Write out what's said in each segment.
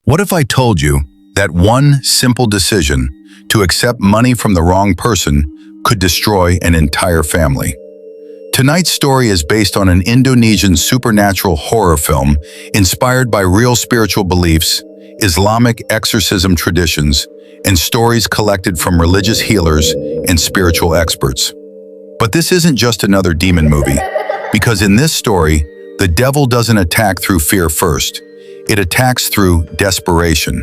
What if I told you that one simple decision to accept money from the wrong person could destroy an entire family? Tonight's story is based on an Indonesian supernatural horror film inspired by real spiritual beliefs, Islamic exorcism traditions, and stories collected from religious healers and spiritual experts. But this isn't just another demon movie, because in this story, the devil doesn't attack through fear first. It attacks through desperation.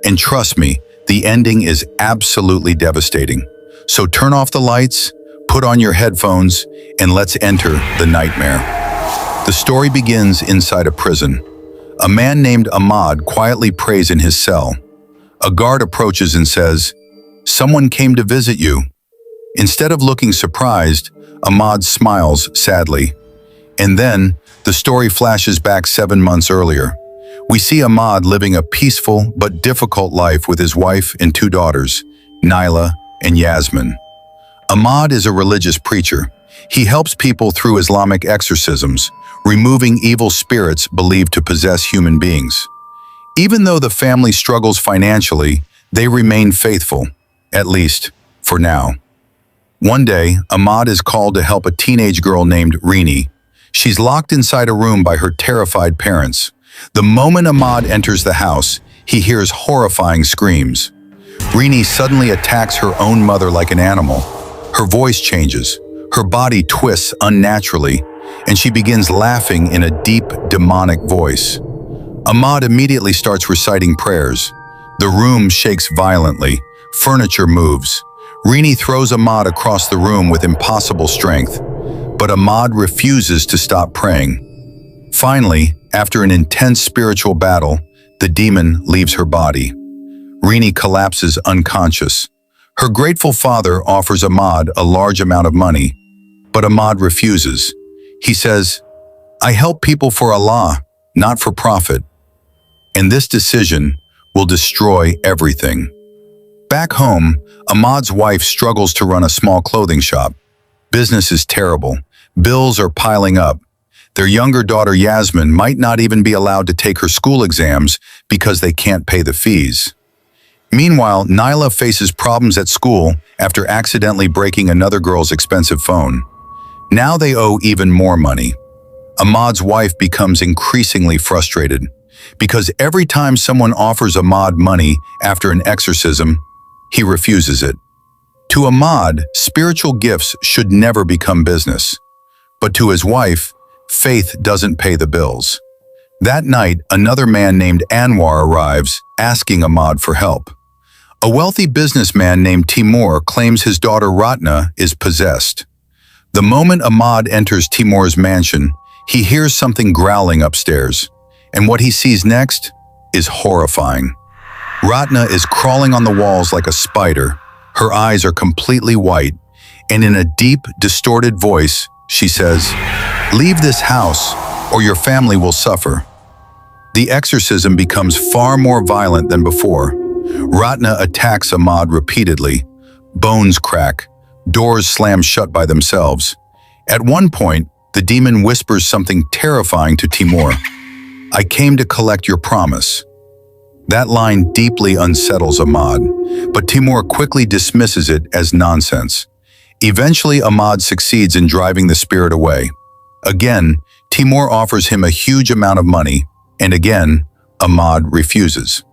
And trust me, the ending is absolutely devastating. So turn off the lights, put on your headphones, and let's enter the nightmare. The story begins inside a prison. A man named Ahmad quietly prays in his cell. A guard approaches and says, "Someone came to visit you." Instead of looking surprised, Ahmad smiles sadly. And then, the story flashes back 7 months earlier. We see Ahmad living a peaceful but difficult life with his wife and 2 daughters, Nyla and Yasmin. Ahmad is a religious preacher. He helps people through Islamic exorcisms, removing evil spirits believed to possess human beings. Even though the family struggles financially, they remain faithful, at least for now. One day, Ahmad is called to help a teenage girl named Rini. She's locked inside a room by her terrified parents. The moment Ahmad enters the house, he hears horrifying screams. Rini suddenly attacks her own mother like an animal. Her voice changes, her body twists unnaturally, and she begins laughing in a deep, demonic voice. Ahmad immediately starts reciting prayers. The room shakes violently, furniture moves. Rini throws Ahmad across the room with impossible strength, but Ahmad refuses to stop praying. Finally, after an intense spiritual battle, the demon leaves her body. Rini collapses unconscious. Her grateful father offers Ahmad a large amount of money, but Ahmad refuses. He says, "I help people for Allah, not for profit." And this decision will destroy everything. Back home, Ahmad's wife struggles to run a small clothing shop. Business is terrible. Bills are piling up. Their younger daughter Yasmin might not even be allowed to take her school exams because they can't pay the fees. Meanwhile, Nyla faces problems at school after accidentally breaking another girl's expensive phone. Now they owe even more money. Ahmad's wife becomes increasingly frustrated because every time someone offers Ahmad money after an exorcism, he refuses it. To Ahmad, spiritual gifts should never become business. But to his wife, faith doesn't pay the bills. That night, another man named Anwar arrives, asking Ahmad for help. A wealthy businessman named Timur claims his daughter Ratna is possessed. The moment Ahmad enters Timur's mansion, he hears something growling upstairs, and what he sees next is horrifying. Ratna is crawling on the walls like a spider. Her eyes are completely white, and in a deep, distorted voice, she says, "Leave this house, or your family will suffer." The exorcism becomes far more violent than before. Ratna attacks Ahmad repeatedly. Bones crack, doors slam shut by themselves. At one point, the demon whispers something terrifying to Timur. "I came to collect your promise." That line deeply unsettles Ahmad, but Timur quickly dismisses it as nonsense. Eventually, Ahmad succeeds in driving the spirit away. Again, Timur offers him a huge amount of money, and again, Ahmad refuses.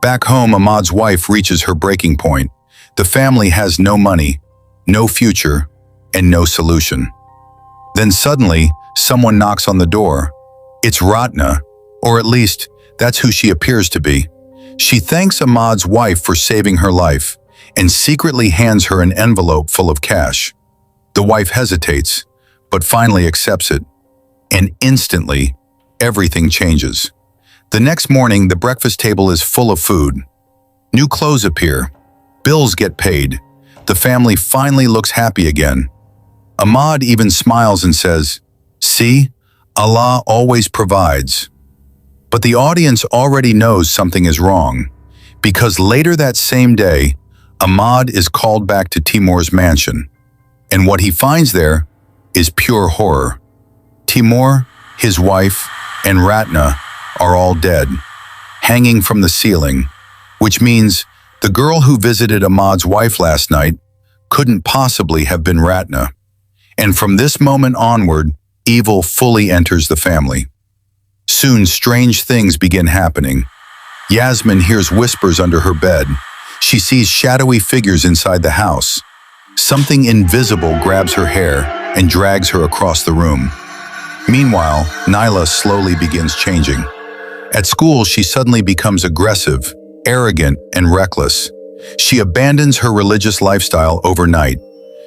Back home, Ahmad's wife reaches her breaking point. The family has no money, no future, and no solution. Then suddenly, someone knocks on the door. It's Ratna, or at least, that's who she appears to be. She thanks Ahmad's wife for saving her life and secretly hands her an envelope full of cash. The wife hesitates, but finally accepts it. And instantly, everything changes. The next morning, the breakfast table is full of food. New clothes appear. Bills get paid. The family finally looks happy again. Ahmad even smiles and says, "See, Allah always provides." But the audience already knows something is wrong, because later that same day, Ahmad is called back to Timur's mansion, and what he finds there is pure horror. Timur, his wife, and Ratna are all dead. hanging from the ceiling, which means the girl who visited Ahmad's wife last night couldn't possibly have been Ratna. And from this moment onward, evil fully enters the family. Soon, strange things begin happening. Yasmin hears whispers under her bed. She sees shadowy figures inside the house. Something invisible grabs her hair and drags her across the room. Meanwhile, Naila slowly begins changing. At school, she suddenly becomes aggressive, arrogant, and reckless. She abandons her religious lifestyle overnight.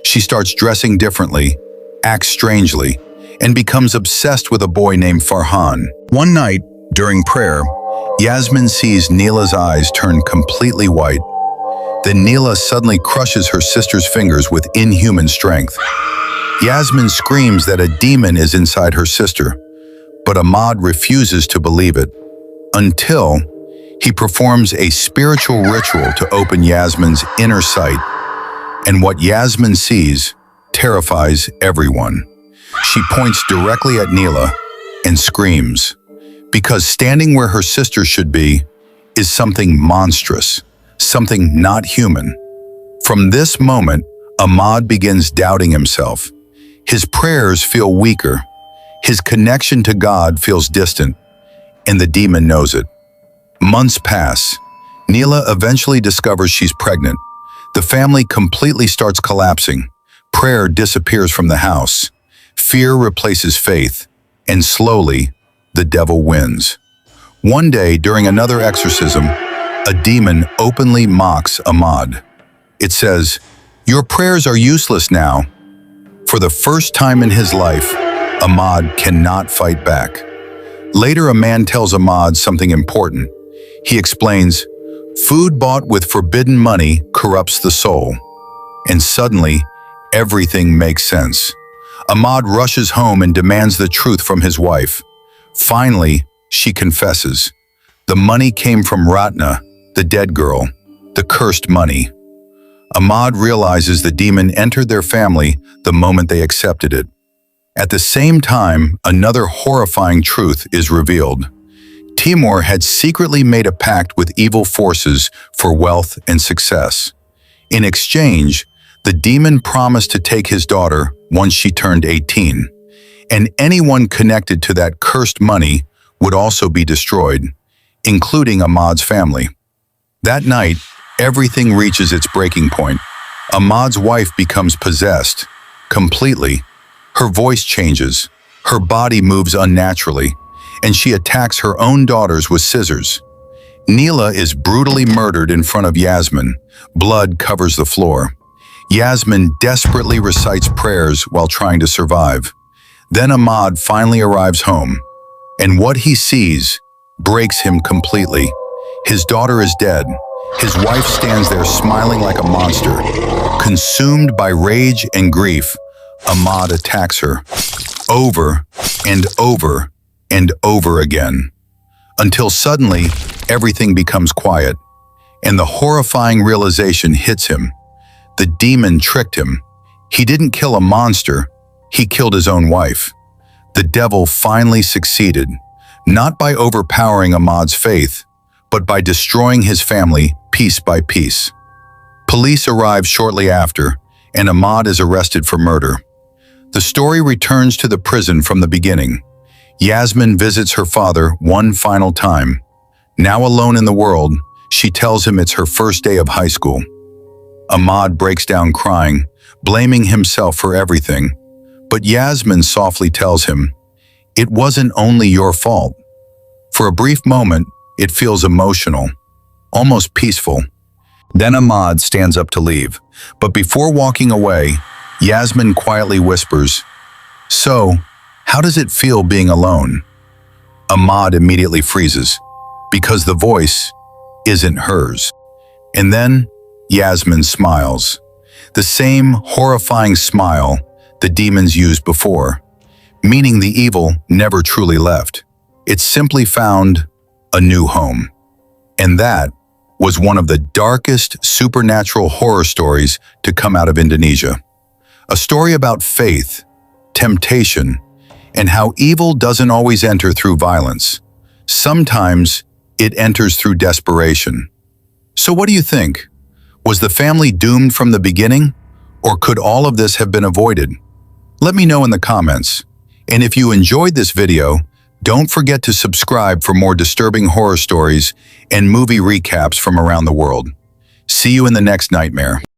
She starts dressing differently, acts strangely, and becomes obsessed with a boy named Farhan. One night, during prayer, Yasmin sees Neela's eyes turn completely white. Then Neela suddenly crushes her sister's fingers with inhuman strength. Yasmin screams that a demon is inside her sister, but Ahmad refuses to believe it, until he performs a spiritual ritual to open Yasmin's inner sight. And what Yasmin sees terrifies everyone. She points directly at Neela and screams, because standing where her sister should be is something monstrous, something not human. From this moment, Ahmad begins doubting himself. His prayers feel weaker. His connection to God feels distant, and the demon knows it. Months pass. Neela eventually discovers she's pregnant. The family completely starts collapsing. Prayer disappears from the house. Fear replaces faith, and slowly, the devil wins. One day, during another exorcism, a demon openly mocks Ahmad. It says, "Your prayers are useless now." For the first time in his life, Ahmad cannot fight back. Later, a man tells Ahmad something important. He explains, "Food bought with forbidden money corrupts the soul." And suddenly, everything makes sense. Ahmad rushes home and demands the truth from his wife. Finally, she confesses. The money came from Ratna, the dead girl, the cursed money. Ahmad realizes the demon entered their family the moment they accepted it. At the same time, another horrifying truth is revealed. Timur had secretly made a pact with evil forces for wealth and success. In exchange, the demon promised to take his daughter once she turned 18, and anyone connected to that cursed money would also be destroyed, including Ahmad's family. That night, everything reaches its breaking point. Ahmad's wife becomes possessed, completely. Her voice changes, her body moves unnaturally, and she attacks her own daughters with scissors. Neela is brutally murdered in front of Yasmin. Blood covers the floor. Yasmin desperately recites prayers while trying to survive. Then Ahmad finally arrives home, and what he sees breaks him completely. His daughter is dead. His wife stands there smiling like a monster. Consumed by rage and grief, Ahmad attacks her, over and over and over again, until suddenly everything becomes quiet, and the horrifying realization hits him. The demon tricked him. He didn't kill a monster, he killed his own wife. The devil finally succeeded, not by overpowering Ahmad's faith, but by destroying his family piece by piece. Police arrive shortly after, and Ahmad is arrested for murder. The story returns to the prison from the beginning. Yasmin visits her father one final time. Now alone in the world, she tells him it's her first day of high school. Ahmad breaks down crying, blaming himself for everything. But Yasmin softly tells him, "It wasn't only your fault." For a brief moment, it feels emotional, almost peaceful. Then Ahmad stands up to leave, but before walking away, Yasmin quietly whispers, "So, how does it feel being alone?" Ahmad immediately freezes, because the voice isn't hers. And then Yasmin smiles, the same horrifying smile the demons used before, meaning the evil never truly left. It simply found a new home. And that was one of the darkest supernatural horror stories to come out of Indonesia. A story about faith, temptation, and how evil doesn't always enter through violence. Sometimes it enters through desperation. So what do you think? Was the family doomed from the beginning? Or could all of this have been avoided? Let me know in the comments. And if you enjoyed this video, don't forget to subscribe for more disturbing horror stories and movie recaps from around the world. See you in the next nightmare.